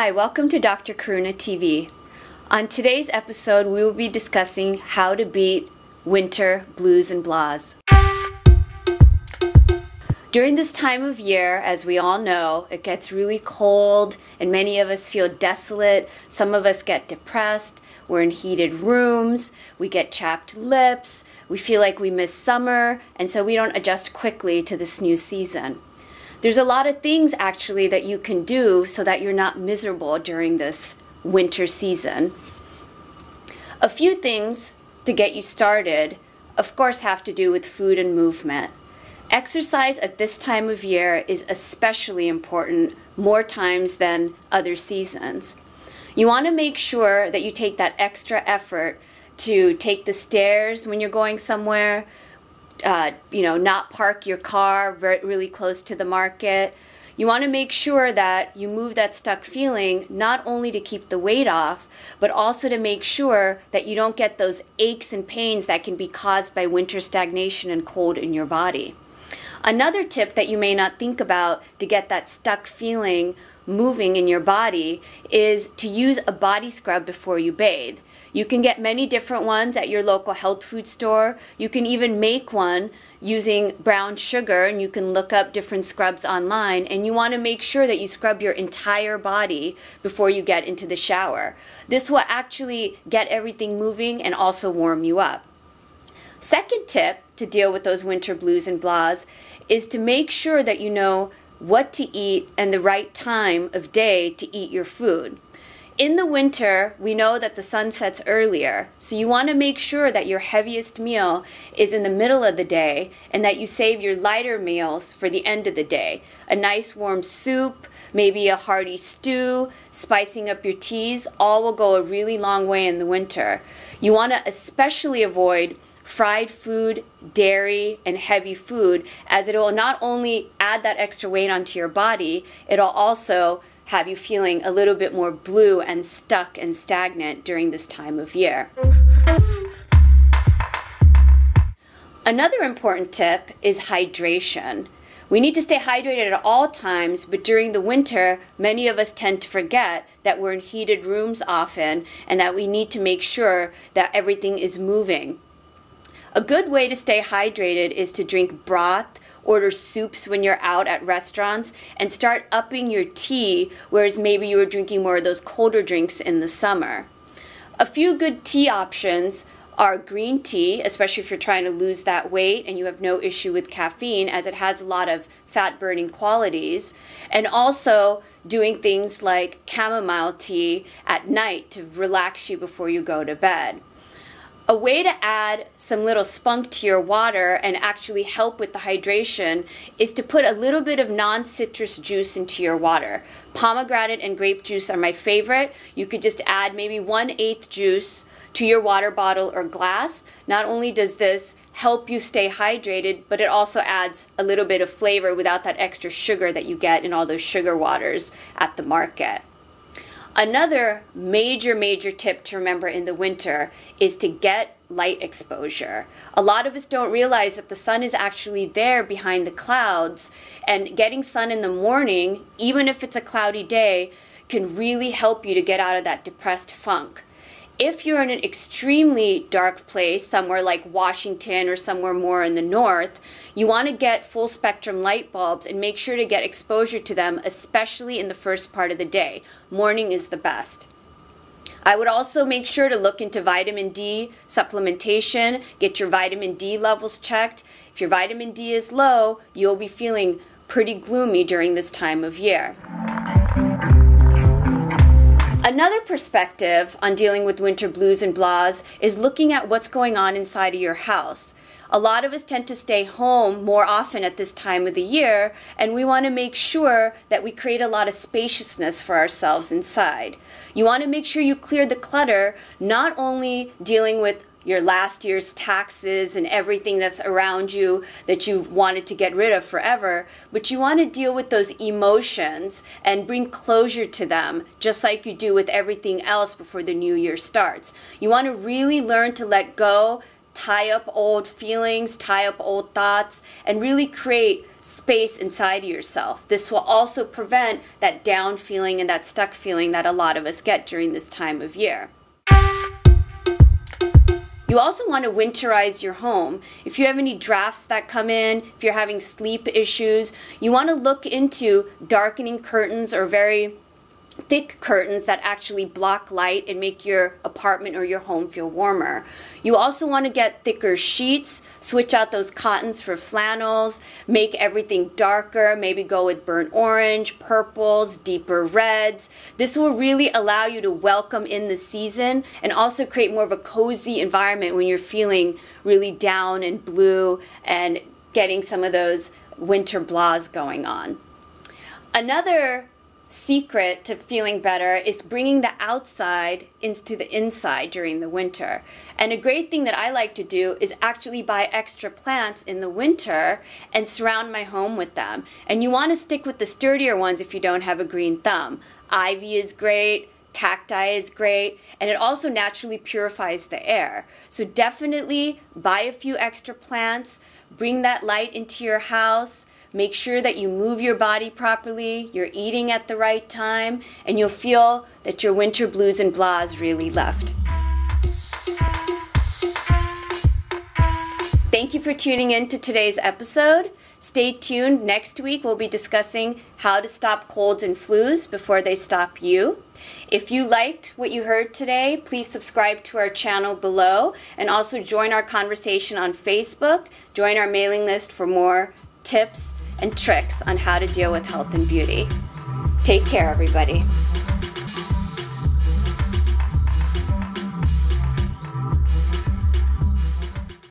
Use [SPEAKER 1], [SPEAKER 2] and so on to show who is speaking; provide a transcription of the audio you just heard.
[SPEAKER 1] Hi, welcome to Dr. Karuna TV. On today's episode, we will be discussing how to beat winter blues and blahs. During this time of year, as we all know, it gets really cold and many of us feel desolate. Some of us get depressed. We're in heated rooms. We get chapped lips. We feel like we miss summer, and so we don't adjust quickly to this new season. There's a lot of things actually that you can do so that you're not miserable during this winter season. A few things to get you started, of course, have to do with food and movement. Exercise at this time of year is especially important, more times than other seasons. You want to make sure that you take that extra effort to take the stairs when you're going somewhere, not park your car really close to the market. You want to make sure that you move that stuck feeling, not only to keep the weight off, but also to make sure that you don't get those aches and pains that can be caused by winter stagnation and cold in your body. Another tip that you may not think about to get that stuck feeling moving in your body is to use a body scrub before you bathe. You can get many different ones at your local health food store. You can even make one using brown sugar, and you can look up different scrubs online, and you want to make sure that you scrub your entire body before you get into the shower. This will actually get everything moving and also warm you up. Second tip to deal with those winter blues and blahs is to make sure that you know what to eat and the right time of day to eat your food. In the winter, we know that the sun sets earlier, so you want to make sure that your heaviest meal is in the middle of the day and that you save your lighter meals for the end of the day. A nice warm soup, maybe a hearty stew, spicing up your teas, all will go a really long way in the winter. You want to especially avoid fried food, dairy, and heavy food, as it will not only add that extra weight onto your body, it'll also have you feeling a little bit more blue and stuck and stagnant during this time of year. Another important tip is hydration. We need to stay hydrated at all times, but during the winter, many of us tend to forget that we're in heated rooms often and that we need to make sure that everything is moving. A good way to stay hydrated is to drink broth, order soups when you're out at restaurants, and start upping your tea, whereas maybe you were drinking more of those colder drinks in the summer. A few good tea options are green tea, especially if you're trying to lose that weight and you have no issue with caffeine, as it has a lot of fat-burning qualities, and also doing things like chamomile tea at night to relax you before you go to bed. A way to add some little spunk to your water and actually help with the hydration is to put a little bit of non-citrus juice into your water. Pomegranate and grape juice are my favorite. You could just add maybe 1/8 juice to your water bottle or glass. Not only does this help you stay hydrated, but it also adds a little bit of flavor without that extra sugar that you get in all those sugar waters at the market. Another major tip to remember in the winter is to get light exposure. A lot of us don't realize that the sun is actually there behind the clouds, and getting sun in the morning, even if it's a cloudy day, can really help you to get out of that depressed funk. If you're in an extremely dark place, somewhere like Washington or somewhere more in the north, you want to get full spectrum light bulbs and make sure to get exposure to them, especially in the first part of the day. Morning is the best. I would also make sure to look into vitamin D supplementation, get your vitamin D levels checked. If your vitamin D is low, you'll be feeling pretty gloomy during this time of year. Another perspective on dealing with winter blues and blahs is looking at what's going on inside of your house. A lot of us tend to stay home more often at this time of the year, and we want to make sure that we create a lot of spaciousness for ourselves inside. You want to make sure you clear the clutter, not only dealing with your last year's taxes and everything that's around you that you've wanted to get rid of forever, but you want to deal with those emotions and bring closure to them, just like you do with everything else before the new year starts. You want to really learn to let go, tie up old feelings, tie up old thoughts, and really create space inside of yourself. This will also prevent that down feeling and that stuck feeling that a lot of us get during this time of year. You also want to winterize your home. If you have any drafts that come in, if you're having sleep issues, you want to look into darkening curtains or very thick curtains that actually block light and make your apartment or your home feel warmer. You also want to get thicker sheets, switch out those cottons for flannels, make everything darker, maybe go with burnt orange, purples, deeper reds. This will really allow you to welcome in the season and also create more of a cozy environment when you're feeling really down and blue and getting some of those winter blahs going on. Another secret to feeling better is bringing the outside into the inside during the winter. And a great thing that I like to do is actually buy extra plants in the winter and surround my home with them. And you want to stick with the sturdier ones if you don't have a green thumb. Ivy is great, cacti is great, and it also naturally purifies the air. So definitely buy a few extra plants, bring that light into your house. Make sure that you move your body properly, you're eating at the right time, and you'll feel that your winter blues and blahs really left. Thank you for tuning in to today's episode. Stay tuned. Next week we'll be discussing how to stop colds and flus before they stop you. If you liked what you heard today, please subscribe to our channel below and also join our conversation on Facebook. Join our mailing list for more tips and tricks on how to deal with health and beauty. Take care, everybody.